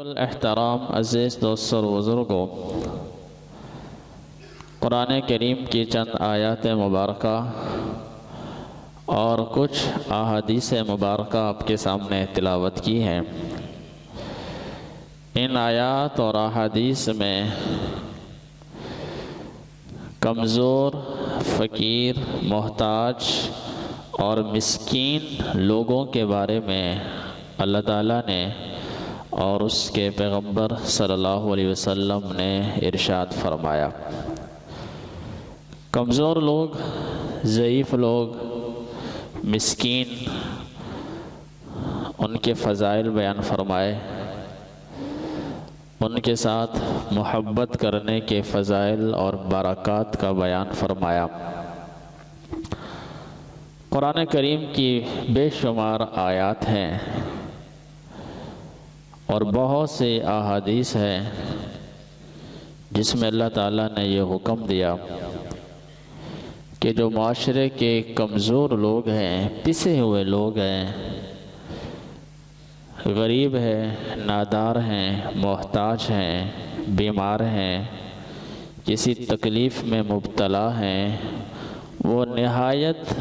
الاحترام عزیز دوست اور بزرگوں، قرآن کریم کی چند آیات مبارکہ اور کچھ احادیث مبارکہ آپ کے سامنے تلاوت کی ہیں۔ ان آیات اور احادیث میں کمزور، فقیر، محتاج اور مسکین لوگوں کے بارے میں اللہ تعالیٰ نے اور اس کے پیغمبر صلی اللہ علیہ وسلم نے ارشاد فرمایا۔ کمزور لوگ، ضعیف لوگ، مسکین، ان کے فضائل بیان فرمائے، ان کے ساتھ محبت کرنے کے فضائل اور برکات کا بیان فرمایا۔ قرآن کریم کی بے شمار آیات ہیں اور بہت سے احادیث ہیں جس میں اللہ تعالیٰ نے یہ حکم دیا کہ جو معاشرے کے کمزور لوگ ہیں، پسے ہوئے لوگ ہیں، غریب ہیں، نادار ہیں، محتاج ہیں، بیمار ہیں، کسی تکلیف میں مبتلا ہیں، وہ نہایت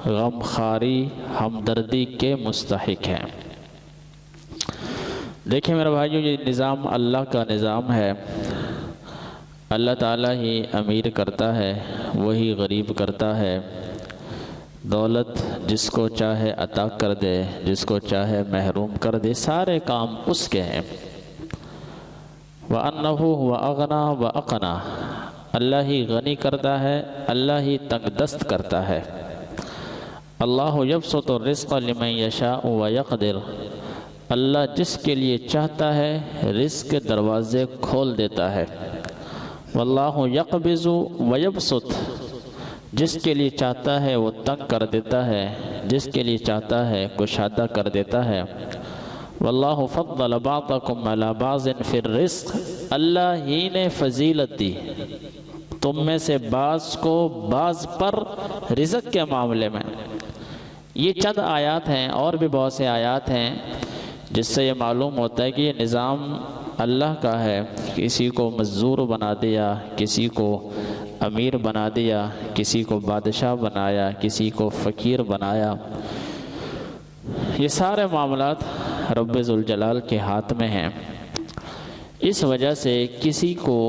غمخواری، ہمدردی کے مستحق ہیں۔ دیکھیں میرے بھائیو، یہ نظام اللہ کا نظام ہے۔ اللہ تعالیٰ ہی امیر کرتا ہے، وہی غریب کرتا ہے۔ دولت جس کو چاہے عطا کر دے، جس کو چاہے محروم کر دے، سارے کام اس کے ہیں۔ وَأَنَّهُ هُوَ أَغْنَى وَأَقْنَى، اللہ ہی غنی کرتا ہے، اللہ ہی تنگ دست کرتا ہے۔ اللہ یبسط الرزق لمن یشاء ویقدر، اللہ جس کے لیے چاہتا ہے رزق کے دروازے کھول دیتا ہے۔ واللہ یقبض ویبسط، جس کے لیے چاہتا ہے وہ تنگ کر دیتا ہے، جس کے لیے چاہتا ہے کشادہ کر دیتا ہے۔ واللہ فضل بعضکم علی بعض فی الرزق، اللہ ہی نے فضیلت دی تم میں سے بعض کو بعض پر رزق کے معاملے میں۔ یہ چند آیات ہیں، اور بھی بہت سے آیات ہیں جس سے یہ معلوم ہوتا ہے کہ یہ نظام اللہ کا ہے۔ کسی کو مزدور بنا دیا، کسی کو امیر بنا دیا، کسی کو بادشاہ بنایا، کسی کو فقیر بنایا۔ یہ سارے معاملات رب ذوالجلال کے ہاتھ میں ہیں۔ اس وجہ سے کسی کو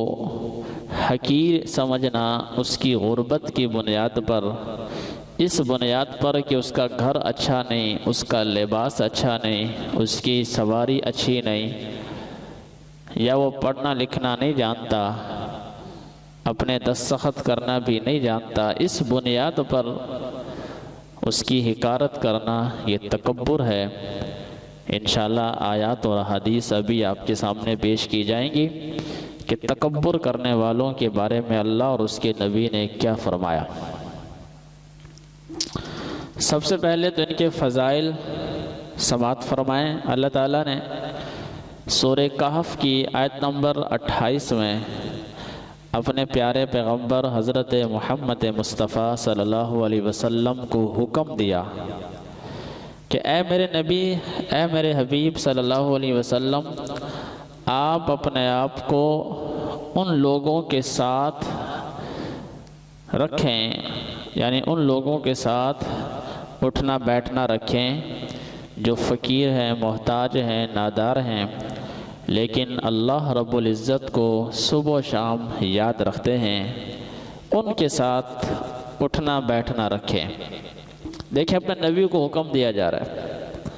حقیر سمجھنا اس کی غربت کی بنیاد پر، اس بنیاد پر کہ اس کا گھر اچھا نہیں، اس کا لباس اچھا نہیں، اس کی سواری اچھی نہیں، یا وہ پڑھنا لکھنا نہیں جانتا، اپنے دستخط کرنا بھی نہیں جانتا، اس بنیاد پر اس کی حقارت کرنا یہ تکبر ہے۔ انشاءاللہ آیات اور حدیث ابھی آپ کے سامنے پیش کی جائیں گی کہ تکبر کرنے والوں کے بارے میں اللہ اور اس کے نبی نے کیا فرمایا۔ سب سے پہلے تو ان کے فضائل سماعت فرمائیں۔ اللہ تعالیٰ نے سورہ کہف کی آیت نمبر 28 میں اپنے پیارے پیغمبر حضرت محمد مصطفیٰ صلی اللہ علیہ وسلم کو حکم دیا کہ اے میرے نبی، اے میرے حبیب صلی اللہ علیہ وسلم، آپ اپنے آپ کو ان لوگوں کے ساتھ رکھیں، یعنی ان لوگوں کے ساتھ اٹھنا بیٹھنا رکھیں جو فقیر ہیں، محتاج ہیں، نادار ہیں، لیکن اللہ رب العزت کو صبح و شام یاد رکھتے ہیں، ان کے ساتھ اٹھنا بیٹھنا رکھیں۔ دیکھیں اپنے نبی کو حکم دیا جا رہا ہے،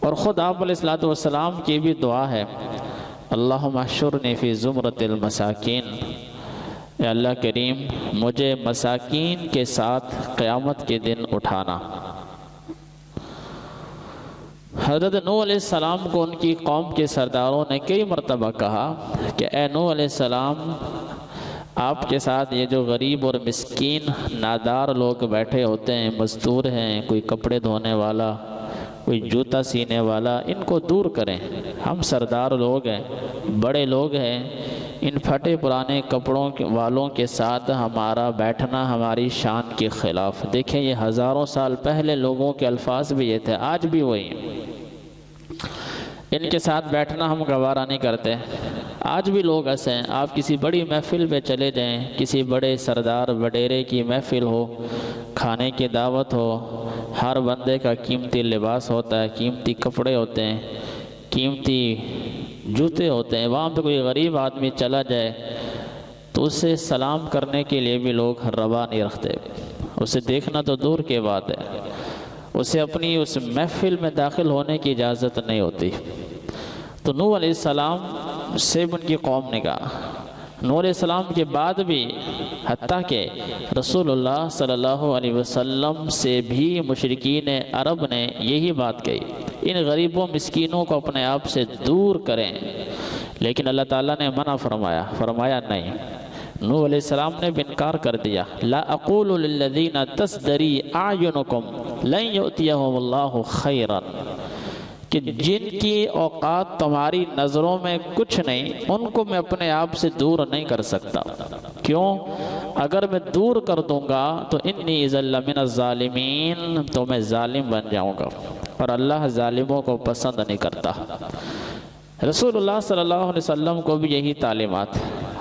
اور خود آپ علیہ السلام کی بھی دعا ہے، اللہم احشرنی فی زمرۃ المساکین، اے اللہ کریم مجھے مساکین کے ساتھ قیامت کے دن اٹھانا۔ حضرت نوح علیہ السلام کو ان کی قوم کے سرداروں نے کئی مرتبہ کہا کہ اے نوح علیہ السلام، آپ کے ساتھ یہ جو غریب اور مسکین نادار لوگ بیٹھے ہوتے ہیں، مزدور ہیں، کوئی کپڑے دھونے والا، کوئی جوتا سینے والا، ان کو دور کریں۔ ہم سردار لوگ ہیں، بڑے لوگ ہیں، ان پھٹے پرانے کپڑوں والوں کے ساتھ ہمارا بیٹھنا ہماری شان کے خلاف۔ دیکھیں یہ ہزاروں سال پہلے لوگوں کے الفاظ بھی یہ تھے، آج بھی وہی ہیں۔ ان کے ساتھ بیٹھنا ہم گوارا نہیں کرتے۔ آج بھی لوگ ایسے ہیں، آپ کسی بڑی محفل پہ چلے جائیں، کسی بڑے سردار وڈیرے کی محفل ہو، کھانے کی دعوت ہو، ہر بندے کا قیمتی لباس ہوتا ہے، قیمتی کپڑے ہوتے ہیں، قیمتی جوتے ہوتے ہیں، وہاں پہ کوئی غریب آدمی چلا جائے تو اسے سلام کرنے کے لیے بھی لوگ روا نہیں رکھتے، اسے دیکھنا تو دور کی بات ہے، اسے اپنی اس محفل میں داخل ہونے کی اجازت نہیں ہوتی۔ تو نوح علیہ السلام سے ان کی قوم نے کہا، نوح علیہ السلام کے بعد بھی حتیٰ کہ رسول اللہ صلی اللہ علیہ وسلم سے بھی مشرکین عرب نے یہی بات کہی، ان غریبوں مسکینوں کو اپنے آپ سے دور کریں، لیکن اللہ تعالیٰ نے منع فرمایا نہیں۔ نوح علیہ السلام نے بھی انکار کر دیا، لا اقول للذین تزدری اعینکم لن یؤتیہم اللہ خیرا، کہ جن کی اوقات تمہاری نظروں میں کچھ نہیں، ان کو میں اپنے آپ سے دور نہیں کر سکتا۔ کیوں؟ اگر میں دور کر دوں گا تو انی اذا لمن الظالمین، تو میں ظالم بن جاؤں گا، اور اللہ ظالموں کو پسند نہیں کرتا۔ رسول اللہ صلی اللہ علیہ وسلم کو بھی یہی تعلیمات،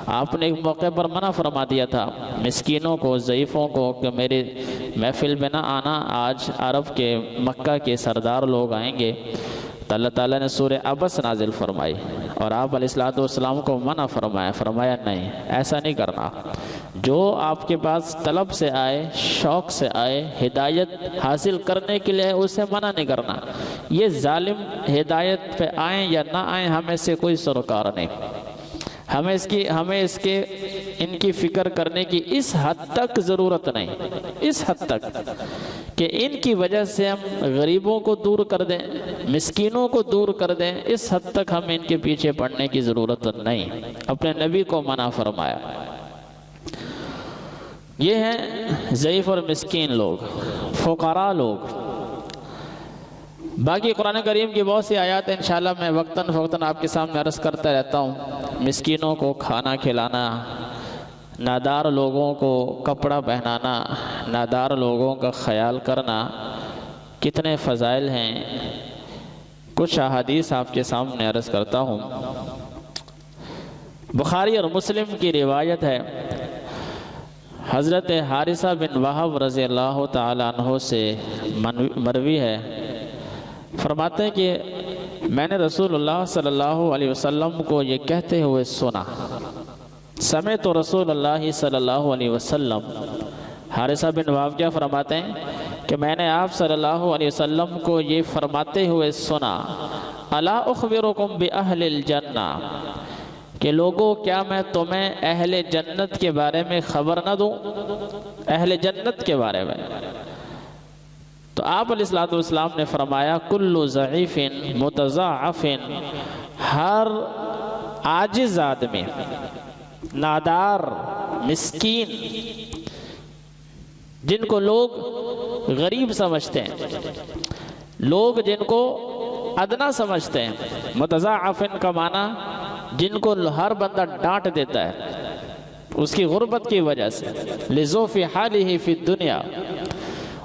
آپ نے ایک موقع پر منع فرما دیا تھا مسکینوں کو، ضعیفوں کو، کہ میرے محفل میں نہ آنا، آج عرب کے مکہ کے سردار لوگ آئیں گے۔ تو اللہ تعالیٰ نے سورہ عبس نازل فرمائی اور آپ علیہ السلام کو منع فرمایا نہیں، ایسا نہیں کرنا۔ جو آپ کے پاس طلب سے آئے، شوق سے آئے، ہدایت حاصل کرنے کے لیے، اسے منع نہیں کرنا۔ یہ ظالم ہدایت پہ آئیں یا نہ آئیں، ہمیں سے کوئی سروکار نہیں، ہمیں ان کی فکر کرنے کی اس حد تک ضرورت نہیں، اس حد تک کہ ان کی وجہ سے ہم غریبوں کو دور کر دیں، مسکینوں کو دور کر دیں، اس حد تک ہمیں ان کے پیچھے پڑنے کی ضرورت نہیں۔ اپنے نبی کو منع فرمایا۔ یہ ہیں ضعیف اور مسکین لوگ، فقراء لوگ۔ باقی قرآن کریم کی بہت سی آیات انشاءاللہ میں وقتاً فوقتاً آپ کے سامنے عرض کرتا رہتا ہوں۔ مسکینوں کو کھانا کھلانا، نادار لوگوں کو کپڑا پہنانا، نادار لوگوں کا خیال کرنا، کتنے فضائل ہیں۔ کچھ احادیث آپ کے سامنے عرض کرتا ہوں۔ بخاری اور مسلم کی روایت ہے، حضرت حارثہ بن وہب رضی اللہ تعالیٰ عنہ سے مروی ہے، فرماتے ہیں کہ میں نے رسول اللہ صلی اللہ علیہ وسلم کو یہ کہتے ہوئے سنا، سمعت رسول اللہ صلی اللہ علیہ وسلم۔ حارثہ بن وہب کیا فرماتے ہیں کہ میں نے آپ صلی اللہ علیہ وسلم کو یہ فرماتے ہوئے سنا، الا اخبرکم باہل الجنہ، کہ لوگوں کیا میں تمہیں اہل جنت کے بارے میں خبر نہ دوں، اہل جنت کے بارے میں۔ تو آپ علیہ السلام نے فرمایا، کل ضعیف متضاعف، ہر عاجز آدمی، نادار، مسکین، جن کو لوگ غریب سمجھتے ہیں، لوگ جن کو ادنا سمجھتے ہیں، متضاعف کا معنی جن کو ہر بندہ ڈانٹ دیتا ہے اس کی غربت کی وجہ سے، لذوف حالہ فی الدنیا،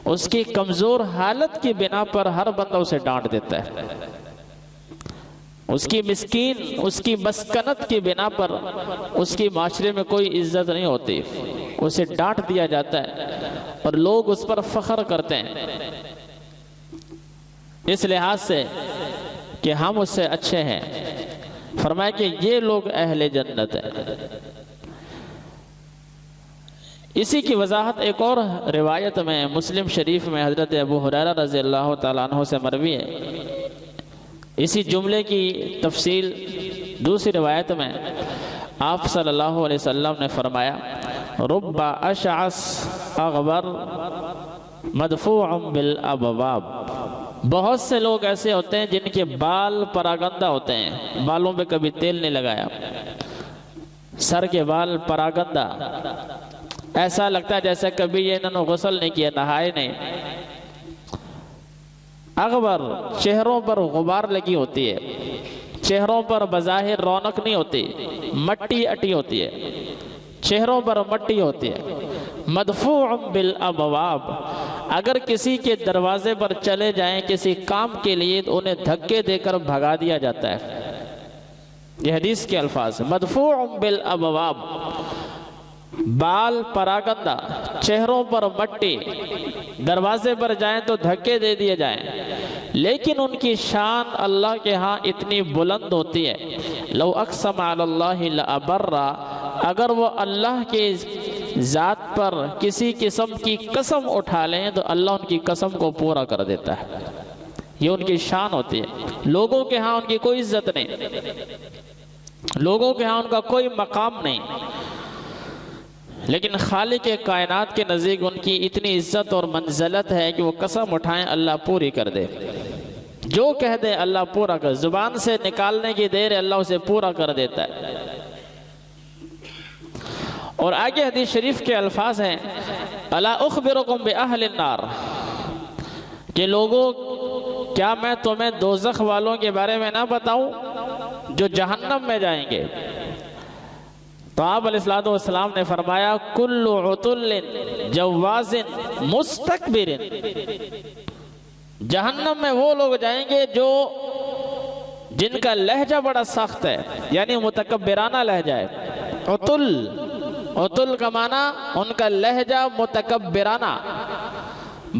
اس کی کمزور حالت کی بنا پر ہر بندہ اسے ڈانٹ دیتا ہے، اس کی مسکین، اس کی مسکنت کی بنا پر اس کی معاشرے میں کوئی عزت نہیں ہوتی، اسے ڈانٹ دیا جاتا ہے اور لوگ اس پر فخر کرتے ہیں، اس لحاظ سے کہ ہم اس سے اچھے ہیں۔ فرمایا کہ یہ لوگ اہل جنت ہیں۔ اسی کی وضاحت ایک اور روایت میں مسلم شریف میں حضرت ابو ہریرہ رضی اللہ تعالیٰ عنہ سے مروی ہے، اسی جملے کی تفصیل دوسری روایت میں آپ صلی اللہ علیہ وسلم نے فرمایا، رب اشعث اغبر مدفوع بالابواب، بہت سے لوگ ایسے ہوتے ہیں جن کے بال پراگندہ ہوتے ہیں، بالوں پہ کبھی تیل نہیں لگایا، سر کے بال پراگندہ، ایسا لگتا ہے جیسے کبھی یہ انہوں نے غسل نہیں کیا، نہائے نہیں۔ اغبر، چہروں پر غبار لگی ہوتی ہے، چہروں پر بظاہر رونق نہیں ہوتی، مٹی اٹی ہوتی ہے، چہروں پر مٹی ہوتی ہے۔ مدفوع بالابواب، اگر کسی کے دروازے پر چلے جائیں کسی کام کے لیے تو انہیں دھکے دے کر بھگا دیا جاتا ہے۔ یہ حدیث کے الفاظ ہیں، مدفوع بالابواب، بال پراگندہ، چہروں پر مٹی، دروازے پر جائیں تو دھکے دے دیے جائیں، لیکن ان کی شان اللہ کے ہاں اتنی بلند ہوتی ہے، لو اقسم علی اللہ لابرا، اگر وہ اللہ کے ذات پر کسی قسم کی قسم اٹھا لیں تو اللہ ان کی قسم کو پورا کر دیتا ہے۔ یہ ان کی شان ہوتی ہے۔ لوگوں کے ہاں ان کی کوئی عزت نہیں، لوگوں کے ہاں ان کا کوئی مقام نہیں، لیکن خالق کائنات کے نزدیک ان کی اتنی عزت اور منزلت ہے کہ وہ قسم اٹھائیں اللہ پوری کر دے، جو کہہ دے اللہ پورا کر، زبان سے نکالنے کی دیر اللہ اسے پورا کر دیتا ہے۔ اور آگے حدیث شریف کے الفاظ ہیں، الا اخبرکم باہل النار، کہ لوگوں کیا میں تمہیں دوزخ والوں کے بارے میں نہ بتاؤں جو جہنم میں جائیں گے؟ تو آپ علیہ السلام نے فرمایا، کل عتل جواز مستکبر، جہنم میں وہ لوگ جائیں گے جن کا لہجہ بڑا سخت ہے، یعنی متکبرانہ لہجہ ہے۔ عتل کا معنی ان کا لہجہ متکبرانہ،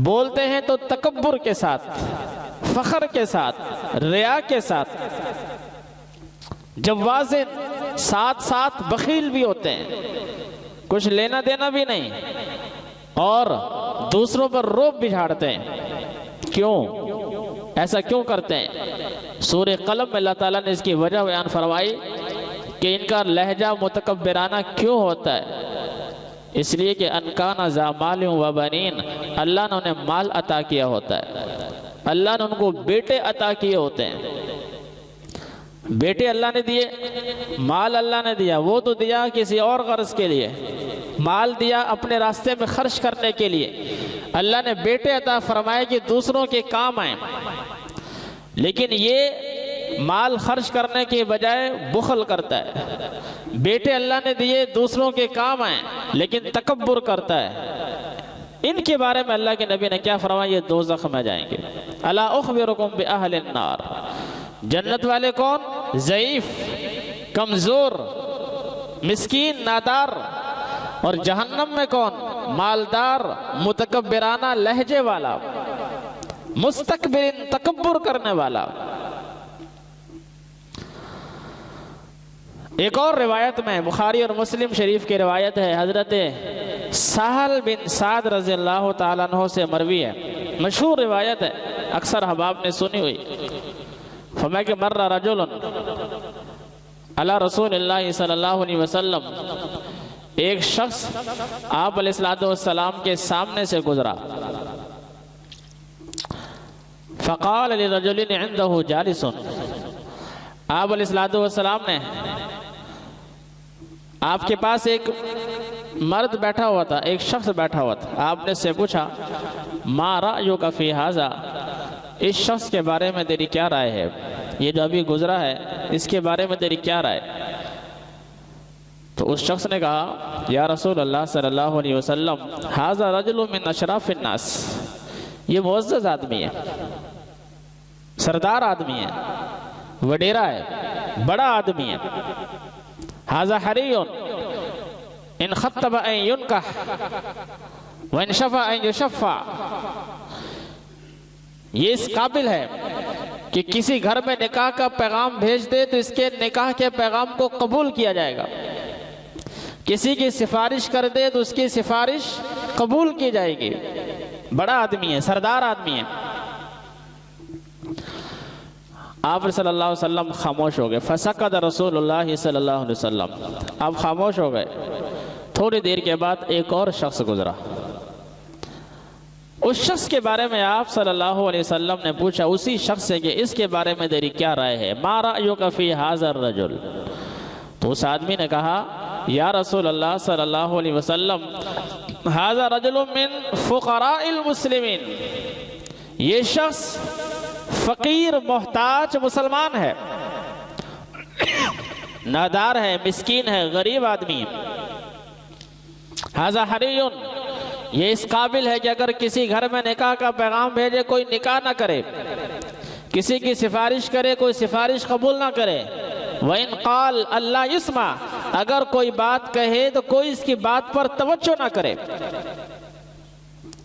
بولتے ہیں تو تکبر کے ساتھ، فخر کے ساتھ، ریا کے ساتھ، جوازن ساتھ ساتھ بخیل بھی ہوتے ہیں، کچھ لینا دینا بھی نہیں، اور دوسروں پر روب بھی جھاڑتے ہیں۔ کیوں ایسا کیوں کرتے ہیں؟ سورہ قلم میں اللہ تعالیٰ نے اس کی وجہ بیان فرمائی کہ ان کا لہجہ متکبرانہ کیوں ہوتا ہے، اس لیے کہ ان کان ذا مال و بنین، اللہ نے انہیں مال عطا کیا ہوتا ہے، اللہ نے ان کو بیٹے عطا کیے ہوتے ہیں۔ بیٹے اللہ نے دیے، مال اللہ نے دیا، وہ تو دیا کسی اور غرض کے لیے، مال دیا اپنے راستے میں خرچ کرنے کے لیے، اللہ نے بیٹے عطا فرمائے کہ دوسروں کے کام آئیں، لیکن یہ مال خرچ کرنے کے بجائے بخل کرتا ہے۔ بیٹے اللہ نے دیے دوسروں کے کام آئیں لیکن تکبر کرتا ہے۔ ان کے بارے میں اللہ کے نبی نے کیا فرمایا؟ یہ دوزخ میں جائیں گے۔ الا اخبرکم باہل النار، جنت والے کون؟ ضعیف، کمزور، مسکین، نادار، اور جہنم میں کون؟ مالدار، متکبرانہ لہجے والا، مستکبرین، تکبر کرنے والا۔ ایک اور روایت میں بخاری اور مسلم شریف کی روایت ہے، حضرت سہل بن سعد رضی اللہ تعالیٰ عنہ سے مروی ہے، مشہور روایت ہے، اکثر احباب نے سنی ہوئی۔ فرمایا کہ مر رجل علی رسول اللہ صلی اللہ علیہ وسلم، ایک شخص آپ علیہ السلام کے سامنے سے گزرا، فقال لرجل عنده جالس، آپ علیہ السلام نے، آپ کے پاس ایک مرد بیٹھا ہوا تھا، ایک شخص بیٹھا ہوا تھا، آپ نے سے پوچھا، ما رأیک فی ھذا، اس شخص کے بارے میں تیری کیا رائے ہے؟ یہ جو ابھی گزرا ہے اس کے بارے میں تیری کیا رائے؟ تو اس شخص نے کہا، یا رسول اللہ صلی اللہ علیہ وسلم، ھذا رجل من اشراف الناس، یہ معزز آدمی ہے، سردار آدمی ہے، وڈیرا ہے، بڑا آدمی ہے، ھذا حری ان خطب ان ينکح وان شفع ان يشفع، یہ اس قابل ہے کہ کسی گھر میں نکاح کا پیغام بھیج دے تو اس کے نکاح کے پیغام کو قبول کیا جائے گا، کسی کی سفارش کر دے تو اس کی سفارش قبول کی جائے گی، بڑا آدمی ہے، سردار آدمی ہے۔ آپ صلی اللہ علیہ وسلم خاموش ہو گئے، فسکت رسول اللہ صلی اللہ علیہ وسلم، آپ خاموش ہو گئے۔ تھوڑی دیر کے بعد ایک اور شخص گزرا، اس شخص کے بارے میں آپ صلی اللہ علیہ وسلم نے پوچھا اسی شخص سے کہ اس کے بارے میں تیری کیا رائے ہے؟ ما رأیک فی ھذا الرجل، تو اس آدمی نے کہا، یا رسول اللہ صلی اللہ علیہ وسلم، ھذا رجل من فقراء المسلمین، یہ شخص فقیر محتاج مسلمان ہے، نادار ہے، مسکین ہے، غریب آدمی ہے۔ ھذا حری، یہ اس قابل ہے کہ اگر کسی گھر میں نکاح کا پیغام بھیجے کوئی نکاح نہ کرے، کسی کی سفارش کرے کوئی سفارش قبول نہ کرے، وَإِنْ قَالَ اللہ يسمع، اگر کوئی بات کہے تو کوئی اس کی بات پر توجہ نہ کرے،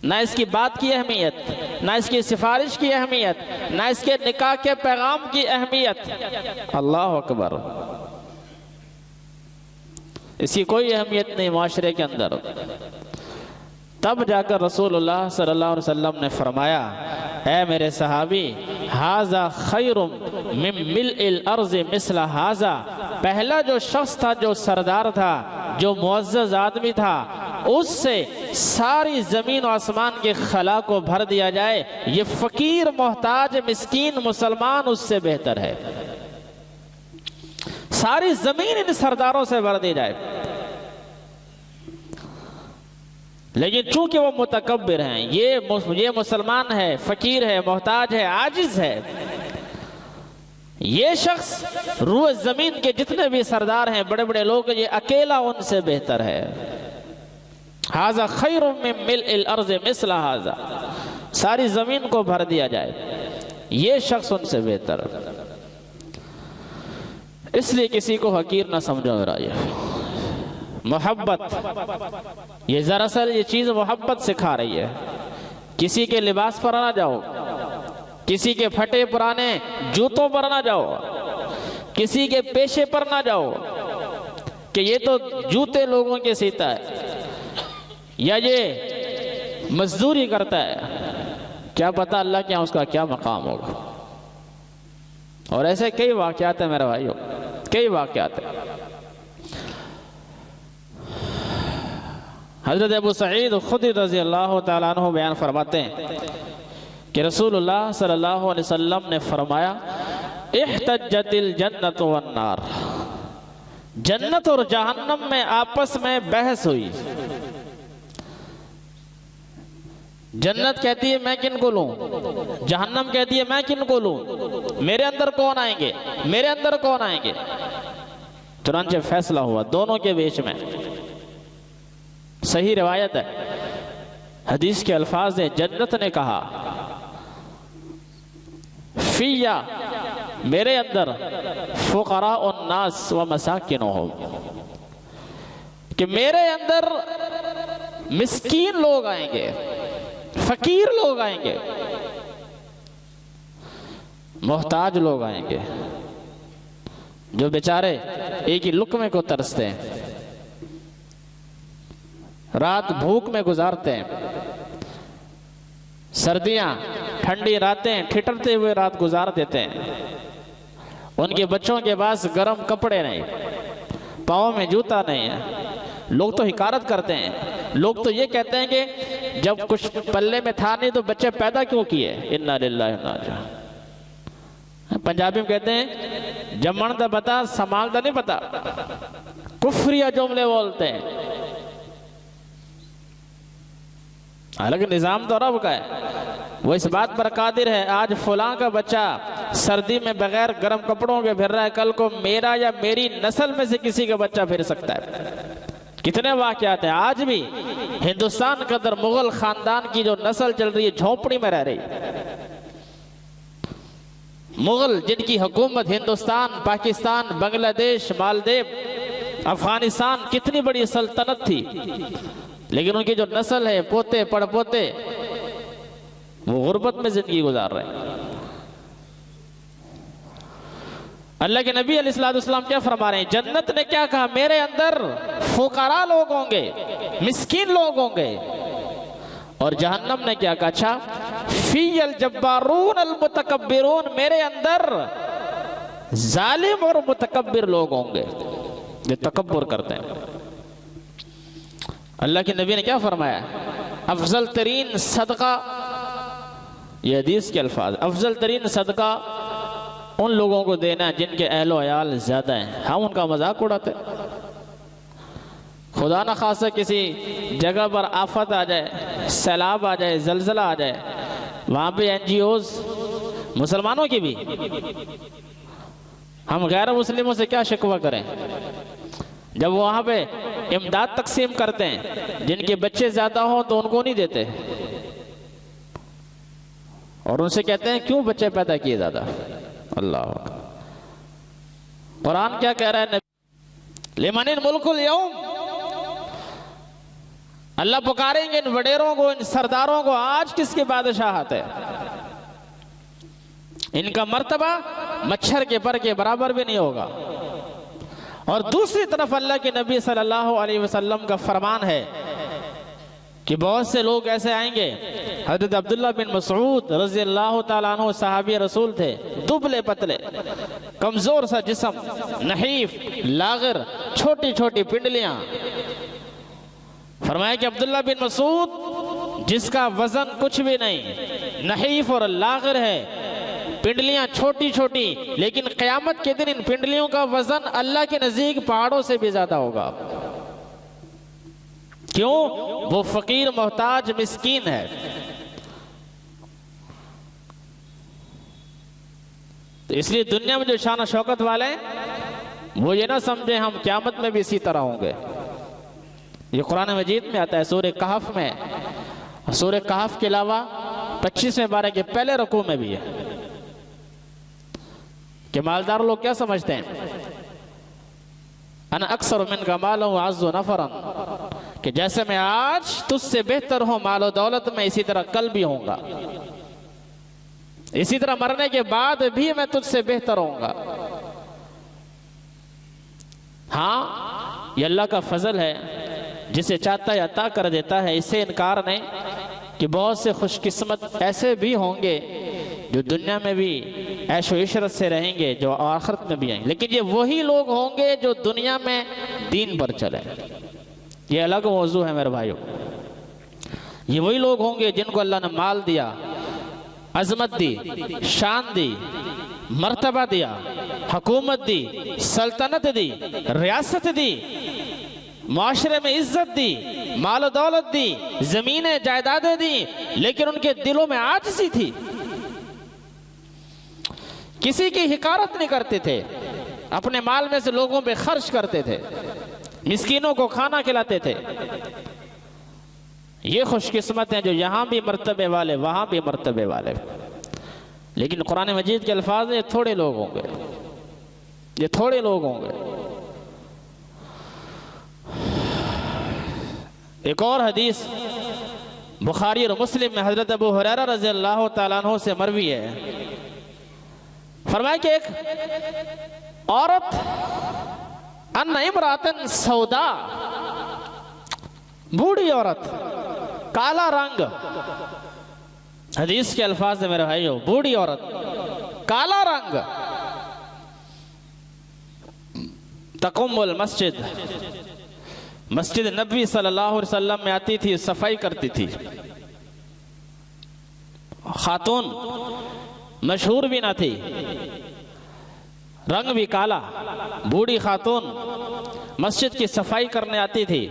نہ اس کی بات کی اہمیت، نہ اس کی سفارش کی اہمیت، نہ اس کے نکاح کے پیغام کی اہمیت۔ اللہ اکبر، اس کی کوئی اہمیت نہیں معاشرے کے اندر۔ تب جا کر رسول اللہ صلی اللہ علیہ وسلم نے فرمایا، اے میرے صحابی، ھذا خیر من ملء الارض مثل ھذا، پہلا جو شخص تھا جو سردار تھا، جو معزز آدمی تھا، اس سے ساری زمین و آسمان کے خلا کو بھر دیا جائے، یہ فقیر محتاج مسکین مسلمان اس سے بہتر ہے۔ ساری زمین ان سرداروں سے بھر دی جائے، لیکن چونکہ وہ متکبر ہیں، یہ مسلمان ہے، فقیر ہے، محتاج ہے، عاجز ہے، یہ شخص روح زمین کے جتنے بھی سردار ہیں، بڑے بڑے لوگ، یہ اکیلا ان سے بہتر ہے۔ ھذا خیر من ملء الارض مثل ھذا، ساری زمین کو بھر دیا جائے، یہ شخص ان سے بہتر۔ اس لیے کسی کو حقیر نہ سمجھو میرا، یہ محبت، یہ دراصل یہ چیز محبت سکھا رہی ہے۔ کسی کے لباس پر نہ جاؤ، کسی کے پھٹے پرانے جوتوں پر نہ جاؤ، کسی کے پیشے پر نہ جاؤ کہ یہ تو جوتے لوگوں کے سیتا ہے، یا یہ مزدوری کرتا ہے، کیا پتا اللہ کے یہاں اس کا کیا مقام ہوگا۔ اور ایسے کئی واقعات ہیں میرے بھائیو، کئی واقعات ہیں۔ حضرت ابو سعید خدری رضی اللہ تعالیٰ عنہ بیان فرماتے ہیں کہ رسول اللہ صلی اللہ علیہ وسلم نے فرمایا، احتجت الجنت والنار، جنت اور جہنم میں آپس میں بحث ہوئی۔ جنت کہتی ہے میں کن کو لوں، جہنم کہتی ہے میں کن کو لوں، میرے اندر کون آئیں گے، میرے اندر کون آئیں گے۔ چنانچہ فیصلہ ہوا دونوں کے بیچ میں۔ صحیح روایت ہے، حدیث کے الفاظ ہیں، جنت نے کہا، فیا، میرے اندر، فقراء الناس و مساکنہم، کہ میرے اندر مسکین لوگ آئیں گے، فقیر لوگ آئیں گے، محتاج لوگ آئیں گے، جو بیچارے ایک ہی لقمے کو ترستے ہیں، رات بھوک میں گزارتے ہیں، سردیاں ٹھنڈی راتیں ٹھٹرتے ہوئے رات گزار دیتے ہیں، ان کے بچوں کے پاس گرم کپڑے نہیں، پاؤں میں جوتا نہیں ہے۔ لوگ تو حقارت کرتے ہیں، لوگ تو یہ کہتے ہیں کہ جب کچھ پلے میں تھا نہیں تو بچے پیدا کیوں کیے، انا للہ و انا الیہ راجعون۔ پنجابی میں کہتے ہیں جمن دا پتا سنبھال دا نہیں پتا، کفریہ جملے بولتے ہیں۔ حالانکہ نظام تو رب کا ہے، وہ اس بات پر قادر ہے، آج فلاں کا بچہ سردی میں بغیر گرم کپڑوں کے پھر رہا ہے، کل کو میرا یا میری نسل میں سے کسی کا بچہ پھر سکتا ہے۔ کتنے واقعات ہیں، آج بھی ہندوستان کے اندر مغل خاندان کی جو نسل چل رہی ہے جھونپڑی میں رہ رہی ہے۔ مغل جن کی حکومت ہندوستان، پاکستان، بنگلہ دیش، مالدیو، افغانستان، کتنی بڑی سلطنت تھی، لیکن ان کی جو نسل ہے، پوتے پڑ پوتے، وہ غربت میں زندگی گزار رہے ہیں۔ اللہ کے نبی علیہ السلام کیا فرما رہے ہیں، جنت نے کیا کہا، میرے اندر فقراء لوگ ہوں گے، مسکین لوگ ہوں گے، اور جہنم نے کیا کہا، اچھا، فی الجبارون المتکبرون، میرے اندر ظالم اور متکبر لوگ ہوں گے جو تکبر کرتے ہیں۔ اللہ کے نبی نے کیا فرمایا، افضل ترین صدقہ، یہ حدیث کے الفاظ، افضل ترین صدقہ ان لوگوں کو دینا جن کے اہل و عیال زیادہ ہیں۔ ہم ان کا مذاق اڑاتے، خدا نہ خاصہ کسی جگہ پر آفت آ جائے، سیلاب آ جائے، زلزلہ آ جائے، وہاں پہ NGOs، مسلمانوں کی بھی، ہم غیر مسلموں سے کیا شکوہ کریں، جب وہاں پہ امداد تقسیم کرتے ہیں، جن کے بچے زیادہ ہوں تو ان کو نہیں دیتے، اور ان سے کہتے ہیں کیوں بچے پیدا کیے زیادہ۔ اللہ قرآن کیا کہہ رہا ہے؟ لمن الملک اليوم، اللہ پکاریں گے ان وڈیروں کو، ان سرداروں کو، آج کس کی بادشاہت ہے؟ ان کا مرتبہ مچھر کے پر کے برابر بھی نہیں ہوگا۔ اور دوسری طرف اللہ کے نبی صلی اللہ علیہ وسلم کا فرمان ہے کہ بہت سے لوگ ایسے آئیں گے۔ حضرت عبداللہ بن مسعود رضی اللہ تعالیٰ عنہ صحابی رسول تھے، دبلے پتلے، کمزور سا جسم، نحیف، لاغر، چھوٹی چھوٹی پنڈلیاں۔ فرمایا کہ عبداللہ بن مسعود جس کا وزن کچھ بھی نہیں، نحیف اور لاغر ہے، پنڈلیاں چھوٹی چھوٹی، لیکن قیامت کے دن ان پنڈلیوں کا وزن اللہ کے نزدیک پہاڑوں سے بھی زیادہ ہوگا۔ کیوں؟ وہ فقیر، محتاج، مسکین ہے۔ تو اس لیے دنیا میں جو شان و شوکت والے ہیں وہ یہ نہ سمجھیں ہم قیامت میں بھی اسی طرح ہوں گے۔ یہ قرآن مجید میں آتا ہے، سورہ کہف میں، سورہ کہف کے علاوہ 25ویں پارے کے پہلے رکوع میں بھی ہے کہ مالدار لوگ کیا سمجھتے ہیں؟ انا اکثر منک مالا واعز نفرا، کہ جیسے میں آج تجھ سے بہتر ہوں مال و دولت میں، اسی طرح کل بھی ہوں گا، اسی طرح مرنے کے بعد بھی میں تجھ سے بہتر ہوں گا۔ ہاں یہ اللہ کا فضل ہے، جسے چاہتا ہے عطا کر دیتا ہے، اس سے انکار نہیں کہ بہت سے خوش قسمت ایسے بھی ہوں گے جو دنیا میں بھی عیش و عشرت سے رہیں گے، جو آخرت میں بھی آئیں گے، لیکن یہ وہی لوگ ہوں گے جو دنیا میں دین پر چلیں۔ یہ الگ موضوع ہے میرے بھائیوں۔ یہ وہی لوگ ہوں گے جن کو اللہ نے مال دیا، عظمت دی، شان دی، مرتبہ دیا، حکومت دی، سلطنت دی، ریاست دی، معاشرے میں عزت دی، مال و دولت دی، زمینیں جائیدادیں دی، لیکن ان کے دلوں میں عاجزی تھی، کسی کی حقارت نہیں کرتے تھے، اپنے مال میں سے لوگوں پہ خرچ کرتے تھے، مسکینوں کو کھانا کھلاتے تھے۔ یہ خوش قسمت ہیں جو یہاں بھی مرتبے والے، وہاں بھی مرتبے والے۔ لیکن قرآن مجید کے الفاظ یہ تھوڑے لوگ ہوں گے، یہ تھوڑے لوگ ہوں گے۔ ایک اور حدیث بخاری اور مسلم میں حضرت ابو ہریرہ رضی اللہ تعالیٰ عنہ سے مروی ہے، فرمایا کہ ایک عورت ان امراتن سودا، بوڑھی عورت، کالا رنگ، حدیث کے الفاظ ہے میرے بھائیو، بوڑھی عورت، کالا رنگ، تقوم المسجد، مسجد نبوی صلی اللہ علیہ وسلم میں آتی تھی، صفائی کرتی تھی، خاتون مشہور بھی نہ تھی، رنگ بھی کالا، بوڑھی خاتون مسجد کی صفائی کرنے آتی تھی۔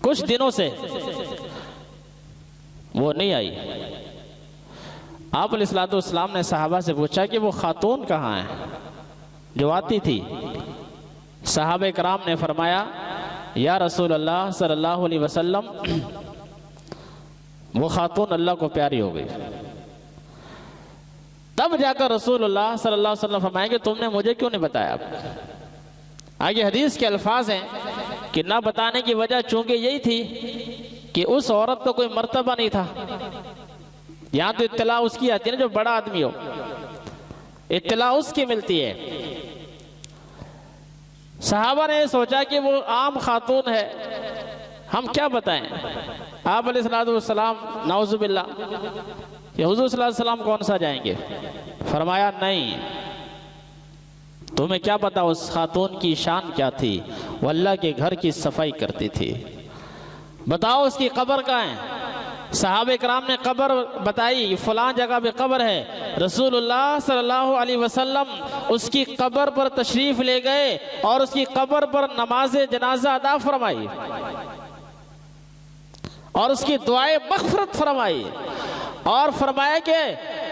کچھ دنوں سے وہ نہیں آئی۔ آپ علیہ السلام نے صحابہ سے پوچھا کہ وہ خاتون کہاں ہے جو آتی تھی؟ صحابہ کرام نے فرمایا یا رسول اللہ صلی اللہ علیہ وسلم، وہ خاتون اللہ کو پیاری ہو گئی۔ تب جا کر رسول اللہ صلی اللہ علیہ وسلم فرمائیں کہ تم نے مجھے کیوں نہیں بتایا؟ آگے حدیث کے الفاظ ہیں کہ نہ بتانے کی وجہ چونکہ یہی تھی کہ اس عورت کو کوئی مرتبہ نہیں تھا۔ یہاں تو اطلاع اس کی آتی ہے نا جو بڑا آدمی ہو، اطلاع اس کی ملتی ہے۔ صحابہ نے سوچا کہ وہ عام خاتون ہے، ہم کیا بتائیں؟ آپ علیہ السلام نعوذ باللہ کہ حضور صلی اللہ علیہ وسلم کون سا جائیں گے؟ فرمایا نہیں، تمہیں کیا پتا اس خاتون کی شان کیا تھی؟ وہ اللہ کے گھر کی صفائی کرتی تھی۔ بتاؤ اس کی قبر کہاں ہے؟ صحابہ کرام نے قبر بتائی، فلاں جگہ پہ قبر ہے۔ رسول اللہ صلی اللہ علیہ وسلم اس کی قبر پر تشریف لے گئے اور اس کی قبر پر نماز جنازہ ادا فرمائی اور اس کی دعائیں مغفرت فرمائی، اور فرمایا کہ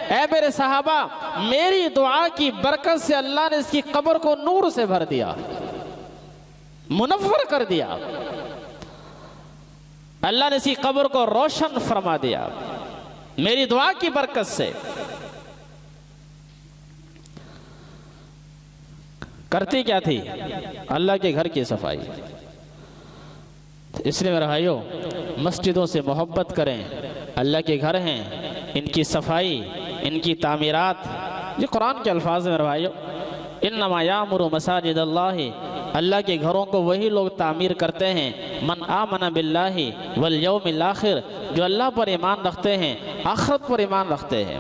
اے میرے صحابہ، میری دعا کی برکت سے اللہ نے اس کی قبر کو نور سے بھر دیا۔ منور کر دیا، اللہ نے اسی قبر کو روشن فرما دیا میری دعا کی برکت سے۔ کرتی کیا تھی؟ اللہ کے گھر کی صفائی۔ اس لیے میرے بھائیو مسجدوں سے محبت کریں، اللہ کے گھر ہیں، ان کی صفائی، ان کی تعمیرات، یہ قرآن کے الفاظ ہیں میرے بھائیو۔ انما یامر مساجد اللہ، اللہ کے گھروں کو وہی لوگ تعمیر کرتے ہیں من آمن باللہ والیوم الاخر، جو اللہ پر ایمان رکھتے ہیں، آخرت پر ایمان رکھتے ہیں،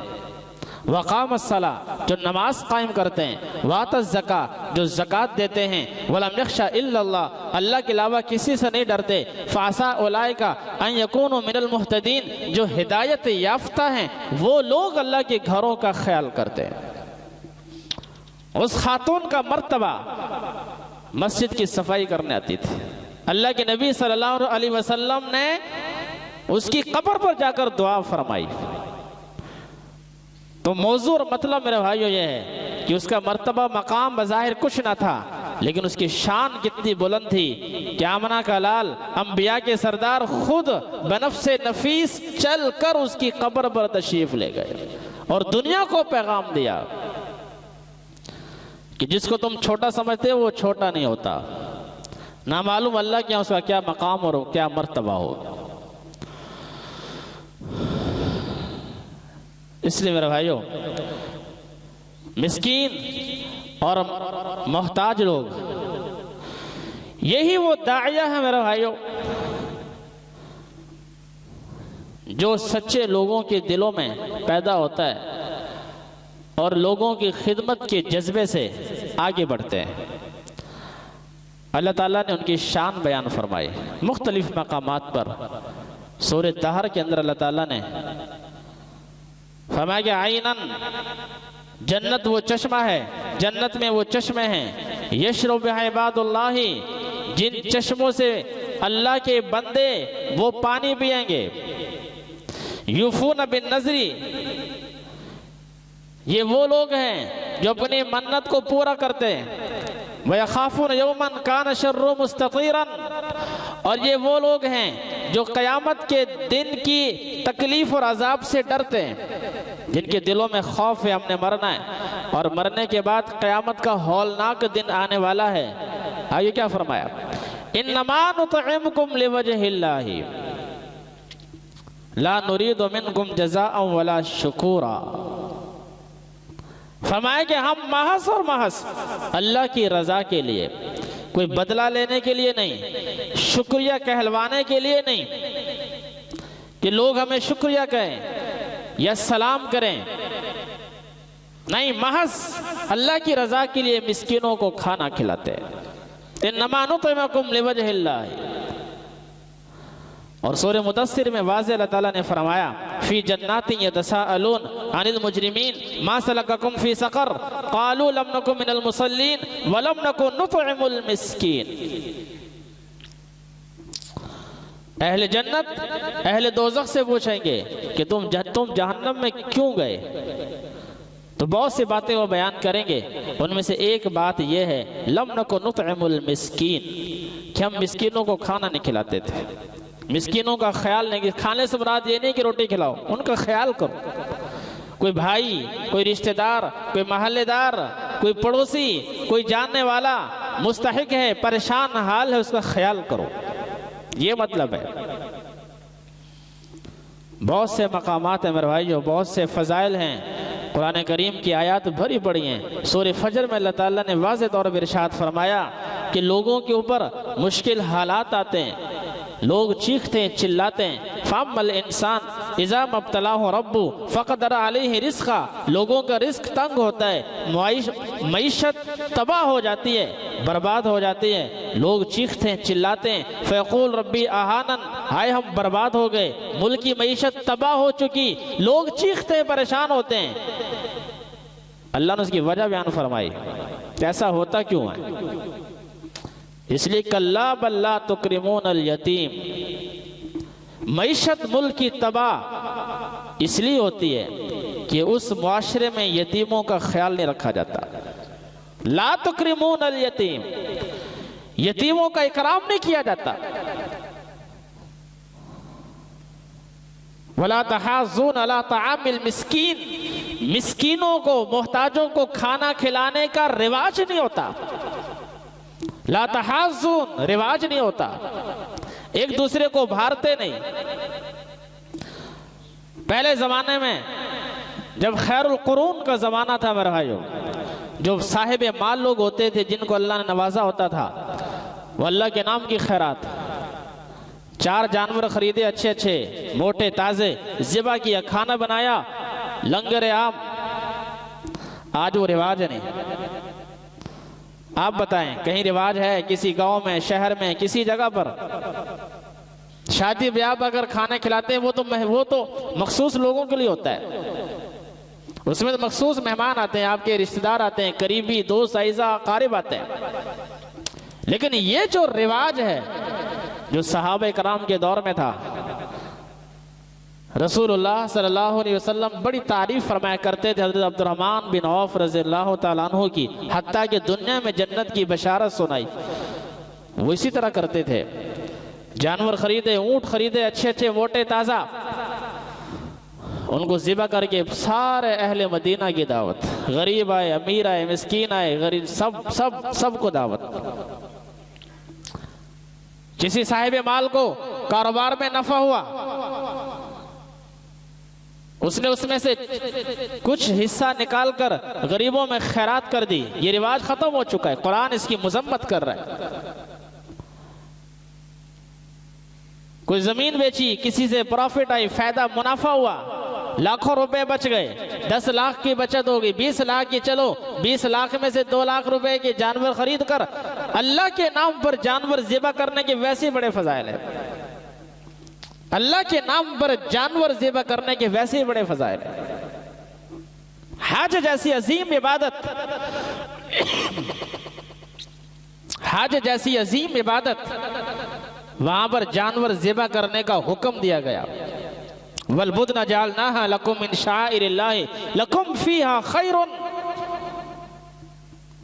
وقام الصلاۃ، جو نماز قائم کرتے ہیں، وآت الزکاۃ، جو زکوٰۃ دیتے ہیں، ولم یخش الا اللہ، اللہ کے علاوہ کسی سے نہیں ڈرتے، فعسیٰ اولئک ان یکونوا من المہتدین، جو ہدایت یافتہ ہیں وہ لوگ اللہ کے گھروں کا خیال کرتے ہیں۔ اس خاتون کا مرتبہ مسجد کی صفائی کرنے آتی تھی، اللہ کے نبی صلی اللہ علیہ وسلم نے اس کی قبر پر جا کر دعا فرمائی۔ تو موضوع اور مطلب میرے بھائیو یہ ہے کہ اس کا مرتبہ مقام بظاہر کچھ نہ تھا، لیکن اس کی شان کتنی بلند تھی کہ آمنہ کا لال، انبیاء کے سردار، خود بنفس نفیس چل کر اس کی قبر پر تشریف لے گئے اور دنیا کو پیغام دیا کہ جس کو تم چھوٹا سمجھتے ہو وہ چھوٹا نہیں ہوتا، نامعلوم اللہ کے اس کا کیا مقام اور کیا مرتبہ ہو۔ اس لیے میرے بھائیو مسکین اور محتاج لوگ، یہی وہ داعیہ ہے میرے بھائیو جو سچے لوگوں کے دلوں میں پیدا ہوتا ہے اور لوگوں کی خدمت کے جذبے سے آگے بڑھتے ہیں۔ اللہ تعالیٰ نے ان کی شان بیان فرمائی مختلف مقامات پر۔ سورہ طہر کے اندر اللہ تعالیٰ نے فرمایا کہ عینن، جنت وہ چشمہ ہے، جنت میں وہ چشمے ہیں، یشرب بہا عباد اللہ، جن چشموں سے اللہ کے بندے وہ پانی پئیں گے، یوفون بالنذر، یہ وہ لوگ ہیں جو اپنی منت کو پورا کرتے ہیں، وَيَخَافُونَ يَوْمًا كَانَ شَرُّهُ مُسْتَطِيرًا، اور یہ وہ لوگ ہیں جو قیامت کے دن کی تکلیف اور عذاب سے ڈرتے ہیں، جن کے دلوں میں خوف ہے ہم نے مرنا ہے اور مرنے کے بعد قیامت کا ہولناک دن آنے والا ہے۔ آئیے کیا فرمایا، إِنَّمَا نُطْعِمُكُمْ لِوَجْهِ اللَّهِ لَا نُرِيدُ مِنْكُمْ جَزَاءً وَلَا شُكُورًا، فرمایا کہ ہم محض اور محض اللہ کی رضا کے لیے، کوئی بدلہ لینے کے لیے نہیں، شکریہ کہلوانے کے لیے نہیں کہ لوگ ہمیں شکریہ کہیں یا سلام کریں، نہیں، محض اللہ کی رضا کے لیے مسکینوں کو کھانا کھلاتے ہیں۔ انما نطعمکم لوجہ اللہ، اور سورہ مدثر میں واضح اللہ تعالیٰ نے فرمایا فی جنات یتساءلون عن المجرمین ما سلککم فی سقر قالوا لم نکن من المصلین ولم نکن نطعم المسکین۔ اہل جنت اہل دوزخ سے پوچھیں گے کہ تم جہنم میں کیوں گئے، تو بہت سی باتیں وہ بیان کریں گے، ان میں سے ایک بات یہ ہے لم نکن نطعم المسکین، کہ ہم مسکینوں کو کھانا نہیں کھلاتے تھے، مسکینوں کا خیال نہیں، کھانے سے مراد یہ نہیں کہ روٹی کھلاؤ، ان کا خیال کرو، کوئی بھائی، کوئی رشتہ دار، کوئی محلے دار، کوئی پڑوسی، کوئی جاننے والا مستحق ہے، پریشان حال ہے، اس کا خیال کرو، یہ مطلب ہے۔ بہت سے مقامات ہیں میرے بھائیو، بہت سے فضائل ہیں، قرآن کریم کی آیات بھری پڑی ہیں۔ سورہ فجر میں اللہ تعالیٰ نے واضح طور پر ارشاد فرمایا کہ لوگوں کے اوپر مشکل حالات آتے ہیں، لوگ چیختے ہیں، چلاتے ہیں، فَأَمَّا الْإِنسَانُ إِذَا مَا ابْتَلَاهُ رَبُّهُ فَقَدَرَ عَلَيْهِ رِزْقَهُ، لوگوں کا رزق تنگ ہوتا ہے، معیشت تباہ ہو جاتی ہے، برباد ہو جاتی ہے، لوگ چیختے ہیں، چلاتے ہیں، فَيَقُولُ رَبِّي أَهَانَنِ، ہائے ہم برباد ہو گئے، ملکی معیشت تباہ ہو چکی، لوگ چیختے ہیں، پریشان ہوتے ہیں۔ اللہ نے اس کی وجہ بیان فرمائی، ایسا ہوتا کیوں ہے؟ اس لیے کَلَّا بَل لَا تُکْرِمُونَ الْیَتِیم، معیشت ملک کی تباہ اس لیے ہوتی ہے کہ اس معاشرے میں یتیموں کا خیال نہیں رکھا جاتا۔ لا تکرمون الیتیم، یتیموں کا اکرام نہیں کیا جاتا. وَلَا تَحَاضُّونَ عَلَىٰ طَعَامِ الْمِسْكِينِ، مسکینوں کو، محتاجوں کو کھانا کھلانے کا رواج نہیں ہوتا. لا تحاضون رواج نہیں ہوتا، ایک دوسرے کو بھارتے نہیں. پہلے زمانے میں جب خیر القرون کا زمانہ تھا میرے بھائیو، جو صاحب مال لوگ ہوتے تھے جن کو اللہ نے نوازا ہوتا تھا، وہ اللہ کے نام کی خیرات، 4 جانور خریدے اچھے اچھے موٹے تازے، ذبح کیا، کھانا بنایا، لنگر عام. آج وہ رواج نہیں. آپ بتائیں کہیں رواج ہے کسی گاؤں میں، شہر میں، کسی جگہ پر شادی بیاہ پر اگر کھانے کھلاتے ہیں وہ تو مخصوص لوگوں کے لیے ہوتا ہے، اس میں تو مخصوص مہمان آتے ہیں، آپ کے رشتہ دار آتے ہیں، قریبی دوست اعزا اقارب آتے ہیں. لیکن یہ جو رواج ہے جو صحابہ کرام کے دور میں تھا، رسول اللہ صلی اللہ علیہ وسلم بڑی تعریف فرمایا کرتے تھے حضرت عبدالرحمن بن عوف رضی اللہ تعالیٰ عنہ کی، حتیٰ کہ دنیا میں جنت کی بشارت سنائی. وہ اسی طرح کرتے تھے. جانور خریدے، اونٹ خریدے اچھے اچھے موٹے تازہ، ان کو ذبح کر کے سارے اہل مدینہ کی دعوت، غریب آئے، امیر آئے، مسکین آئے، غریب، سب کو دعوت. کسی صاحب مال کو کاروبار میں نفع ہوا، اس نے اس میں سے کچھ حصہ نکال کر غریبوں میں خیرات کر دی. یہ رواج ختم ہو چکا ہے، قرآن اس کی مذمت کر رہا ہے. کوئی زمین بیچی، کسی سے پروفٹ آئی، فائدہ منافع ہوا، لاکھوں روپے بچ گئے، 10 لاکھ کی بچت ہوگی، 20 لاکھ کی، چلو 20 لاکھ میں سے 2 لاکھ روپے کے جانور خرید کر اللہ کے نام پر جانور ذبح کرنے کے ویسے بڑے فضائل ہیں. اللہ کے نام پر جانور ذبح کرنے کے ویسے ہی بڑے فضائل ہیں. حج جیسی عظیم عبادت، حج جیسی عظیم عبادت، وہاں پر جانور ذبح کرنے کا حکم دیا گیا. وَالْبُدْنَ جَعَلْنَاهَا لَكُمْ مِنْ شَعَائِرِ اللَّهِ لَكُمْ فِيهَا خَيْرٌ.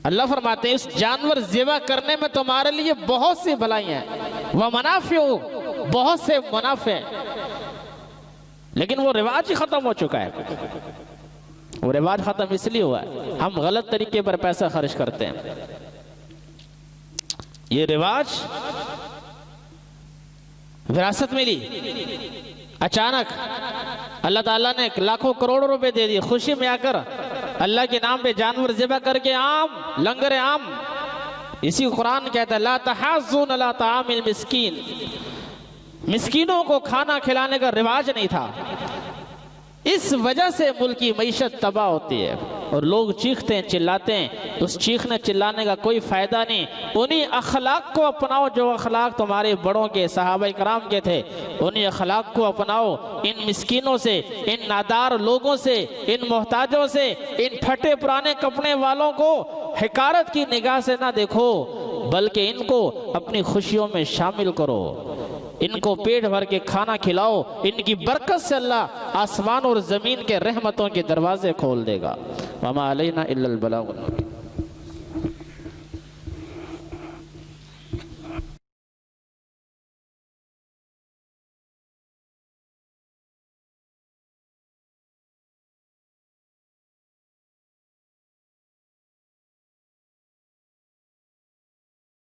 اللہ فرماتے ہیں اس جانور ذبح کرنے میں تمہارے لیے بہت سی بھلائی ہیں، وَمَنَافِعُ، بہت سے منافع ہیں. لیکن وہ رواج ہی ختم ہو چکا ہے. وہ رواج ختم اس لیے ہوا ہے ہم غلط طریقے پر پیسہ خرچ کرتے ہیں. یہ رواج وراثت ملی، اچانک اللہ تعالیٰ نے لاکھوں کروڑوں روپے دے دیے، خوشی میں آ کر اللہ کے نام پہ جانور ذبح کر کے عام، لنگر عام. اسی قرآن کہتا ہے لا تحاضون علی طعام المسکین، مسکینوں کو کھانا کھلانے کا رواج نہیں تھا. اس وجہ سے ملک کی معیشت تباہ ہوتی ہے اور لوگ چیختے ہیں، چلاتے ہیں. اس چیخنے چلانے کا کوئی فائدہ نہیں. انہی اخلاق کو اپناؤ جو اخلاق تمہارے بڑوں کے، صحابہ کرام کے تھے. انہی اخلاق کو اپناؤ. ان مسکینوں سے، ان نادار لوگوں سے، ان محتاجوں سے، ان پھٹے پرانے کپڑے والوں کو حقارت کی نگاہ سے نہ دیکھو، بلکہ ان کو اپنی خوشیوں میں شامل کرو. ان کو پیٹ بھر کے کھانا کھلاؤ. ان کی برکت سے اللہ آسمان اور زمین کے رحمتوں کے دروازے کھول دے گا. وَمَا عَلَيْنَا إِلَّا الْبَلَاغُ.